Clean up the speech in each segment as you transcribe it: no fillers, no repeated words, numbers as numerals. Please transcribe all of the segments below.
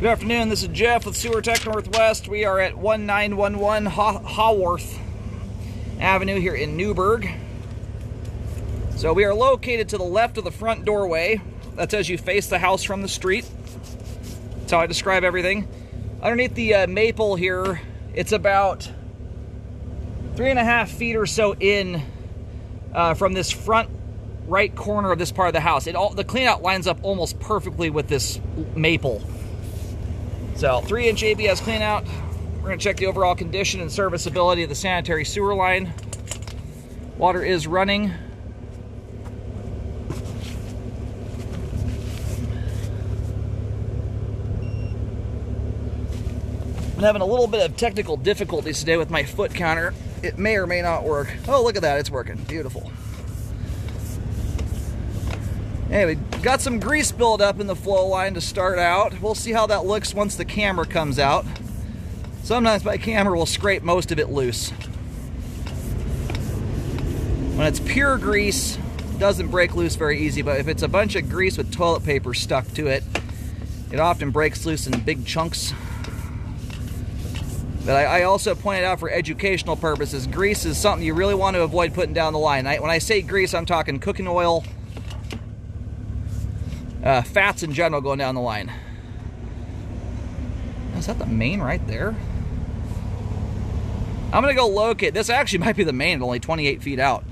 Good afternoon, this is Jeff with Sewer Tech Northwest. We are at 1911 Haworth Avenue here in Newburgh. So we are located to the left of the front doorway. That's as you face the house from the street. That's how I describe everything. Underneath the maple here, it's about 3.5 feet or so in from this front right corner of this part of the house. The cleanout lines up almost perfectly with this maple. So 3-inch ABS cleanout. We're going to check the overall condition and serviceability of the sanitary sewer line. Water is running. I'm having a little bit of technical difficulties today with my foot counter. It may or may not work. Oh, look at that, it's working. Beautiful. Anyway, got some grease buildup in the flow line to start out. We'll see how that looks once the camera comes out. Sometimes my camera will scrape most of it loose. When it's pure grease, it doesn't break loose very easy, but if it's a bunch of grease with toilet paper stuck to it, it often breaks loose in big chunks. But I also pointed out for educational purposes, grease is something you really want to avoid putting down the line. When I say grease, I'm talking cooking oil, fats in general going down the line. Is that the main right there? I'm gonna go locate. This actually might be the main, only 28 feet out.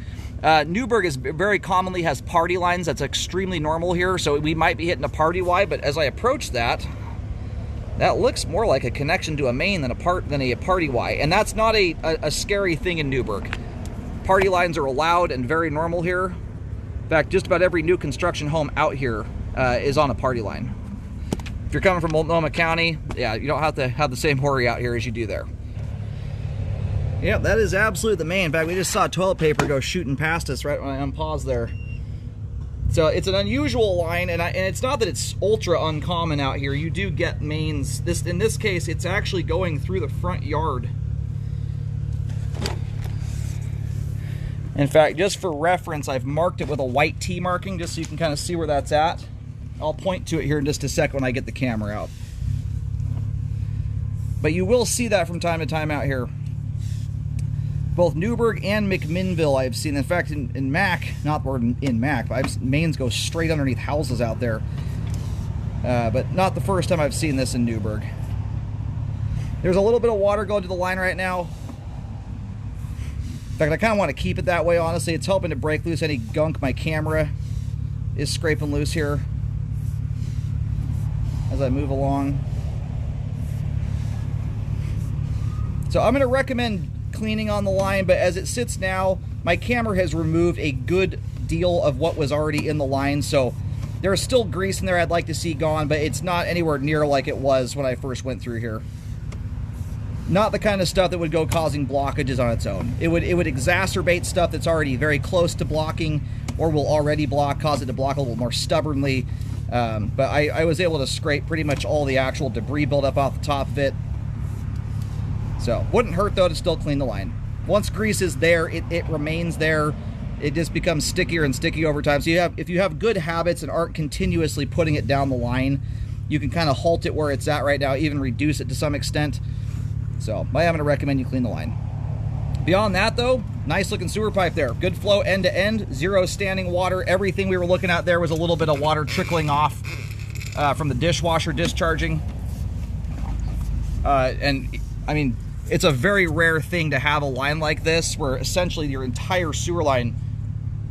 Newburgh is very commonly has party lines. That's extremely normal here, so we might be hitting a party Y, but as I approach that looks more like a connection to a main than a party Y, and that's not a scary thing in Newburgh. Party lines are allowed and very normal here. In fact, just about every new construction home out here is on a party line. If you're coming from Multnomah County, yeah, you don't have to have the same worry out here as you do there. Yep, that is absolutely the main. In fact, we just saw toilet paper go shooting past us right when I unpaused there. So it's an unusual line, and it's not that it's ultra uncommon out here. You do get mains. In this case, it's actually going through the front yard. In fact, just for reference, I've marked it with a white T marking just so you can kind of see where that's at. I'll point to it here in just a sec when I get the camera out. But you will see that from time to time out here. Both Newburgh and McMinnville I've seen. In fact, in Mac, not in Mac, but mains go straight underneath houses out there. But not the first time I've seen this in Newburgh. There's a little bit of water going to the line right now. In fact, I kind of want to keep it that way, honestly. It's helping to break loose any gunk my camera is scraping loose here as I move along. So I'm going to recommend cleaning on the line, but as it sits now, my camera has removed a good deal of what was already in the line, so there's still grease in there I'd like to see gone, but it's not anywhere near like it was when I first went through here. Not the kind of stuff that would go causing blockages on its own. It would exacerbate stuff that's already very close to blocking or will already block, cause it to block a little more stubbornly. But I was able to scrape pretty much all the actual debris buildup off the top of it. So, wouldn't hurt though to still clean the line. Once grease is there, it remains there. It just becomes stickier and sticky over time. So if you have good habits and aren't continuously putting it down the line, you can kind of halt it where it's at right now, even reduce it to some extent. So, I'm going to recommend you clean the line. Beyond that though, nice looking sewer pipe there. Good flow end to end, zero standing water. Everything we were looking at there was a little bit of water trickling off from the dishwasher discharging. And I mean, it's a very rare thing to have a line like this where essentially your entire sewer line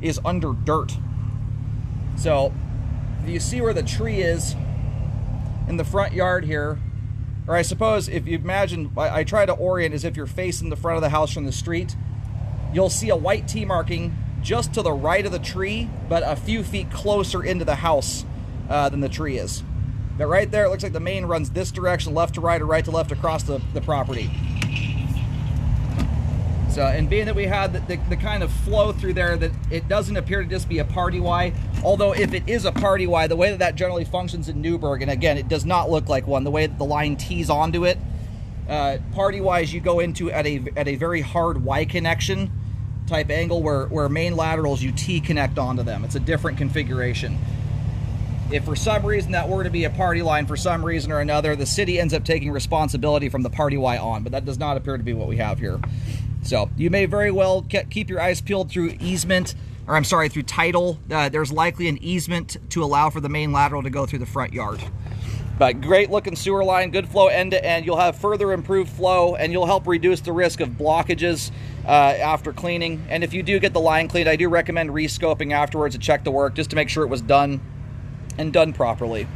is under dirt. So you see where the tree is in the front yard here, or I suppose if you imagine, I try to orient as if you're facing the front of the house from the street, you'll see a white T marking just to the right of the tree, but a few feet closer into the house than the tree is. But right there, it looks like the main runs this direction, left to right or right to left across the property. So, and being that we had the kind of flow through there, that it doesn't appear to just be a party Y, although if it is a party Y, the way that generally functions in Newburgh, and again, it does not look like one, the way that the line tees onto it, party Ys you go into at a very hard Y connection type angle where main laterals you T connect onto them. It's a different configuration. if for some reason that were to be a party line for some reason or another, the city ends up taking responsibility from the party Y on, but that does not appear to be what we have here. So you may very well keep your eyes peeled through easement, or I'm sorry, through title. There's likely an easement to allow for the main lateral to go through the front yard. But great looking sewer line, good flow end to end. You'll have further improved flow, and you'll help reduce the risk of blockages after cleaning. And if you do get the line cleaned, I do recommend re-scoping afterwards to check the work just to make sure it was done and done properly.